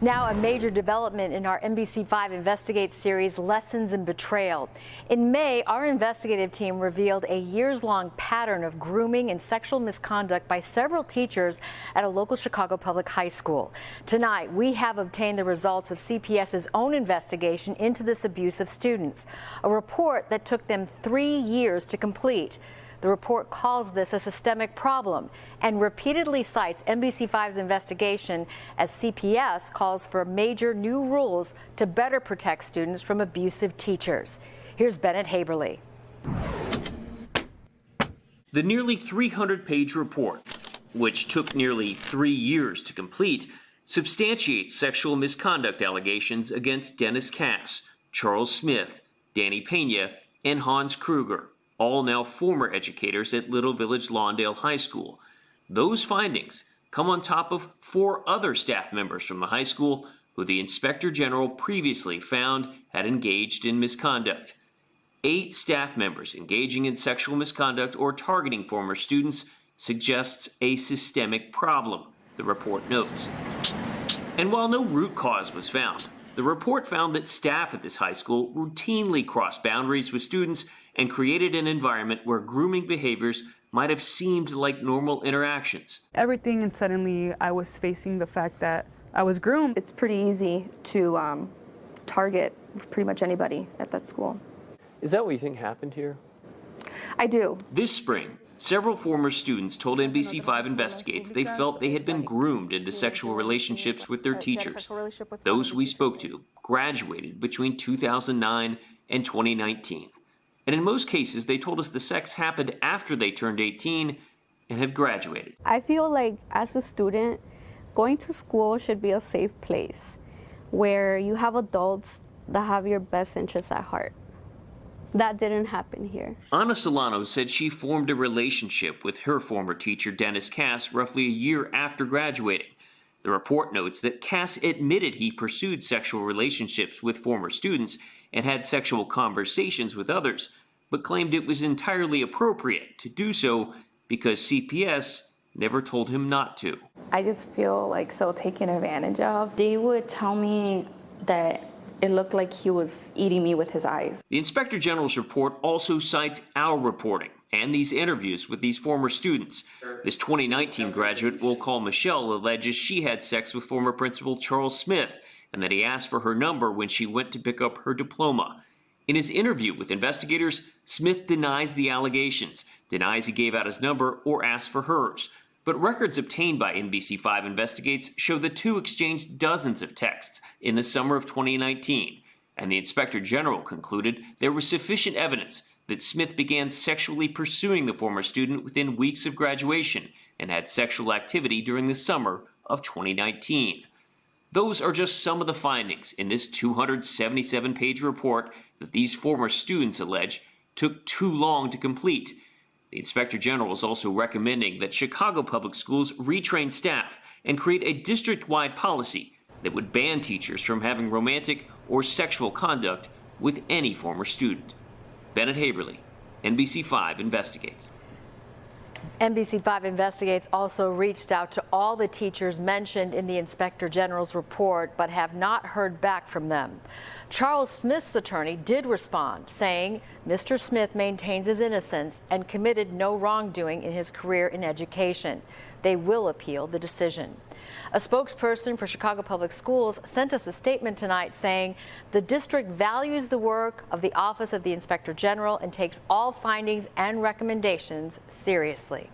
Now a major development in our NBC5 Investigates series, Lessons in Betrayal. In May, our investigative team revealed a years-long pattern of grooming and sexual misconduct by several teachers at a local Chicago public high school. Tonight, we have obtained the results of CPS's own investigation into this abuse of students, a report that took them 3 years to complete. The report calls this a systemic problem and repeatedly cites NBC5's investigation as CPS calls for major new rules to better protect students from abusive teachers. Here's Bennett Haeberle. The nearly 300-page report, which took nearly 3 years to complete, substantiates sexual misconduct allegations against Dennis Cass, Charles Smith, Danny Pena, and Hans Kruger, all now former educators at Little Village Lawndale High School. Those findings come on top of 4 other staff members from the high school who the Inspector General previously found had engaged in misconduct. 8 staff members engaging in sexual misconduct or targeting former students suggests a systemic problem, the report notes. And while no root cause was found, the report found that staff at this high school routinely crossed boundaries with students and created an environment where grooming behaviors might have seemed like normal interactions. Everything, and suddenly I was facing the fact that I was groomed. It's pretty easy to target pretty much anybody at that school. Is that what you think happened here? I do. This spring, several former students told NBC5 Investigates they felt they had been groomed into sexual relationships with their teachers. Those we spoke to graduated between 2009 and 2019. And in most cases, they told us the sex happened after they turned 18 and had graduated. I feel like as a student, going to school should be a safe place where you have adults that have your best interests at heart. That didn't happen here. Ana Solano said she formed a relationship with her former teacher, Dennis Cass, roughly a year after graduating. The report notes that Cass admitted he pursued sexual relationships with former students and had sexual conversations with others, but claimed it was entirely appropriate to do so because CPS never told him not to. I just feel like so taken advantage of. They would tell me that it looked like he was eating me with his eyes. The Inspector General's report also cites our reporting and these interviews with these former students. This 2019 graduate we'll call Michelle alleges she had sex with former principal Charles Smith and that he asked for her number when she went to pick up her diploma. In his interview with investigators, Smith denies the allegations, denies he gave out his number or asked for hers. But records obtained by NBC5 Investigates show the two exchanged dozens of texts in the summer of 2019, and the Inspector General concluded there was sufficient evidence that Smith began sexually pursuing the former student within weeks of graduation and had sexual activity during the summer of 2019. Those are just some of the findings in this 277-page report that these former students allege took too long to complete. The Inspector General is also recommending that Chicago Public Schools retrain staff and create a district-wide policy that would ban teachers from having romantic or sexual conduct with any former student. Bennett Haeberle, NBC5 Investigates. NBC5 Investigates also reached out to all the teachers mentioned in the Inspector General's report, but have not heard back from them. Charles Smith's attorney did respond, saying Mr. Smith maintains his innocence and committed no wrongdoing in his career in education. They will appeal the decision. A spokesperson for Chicago Public Schools sent us a statement tonight saying the district values the work of the Office of the Inspector General and takes all findings and recommendations seriously.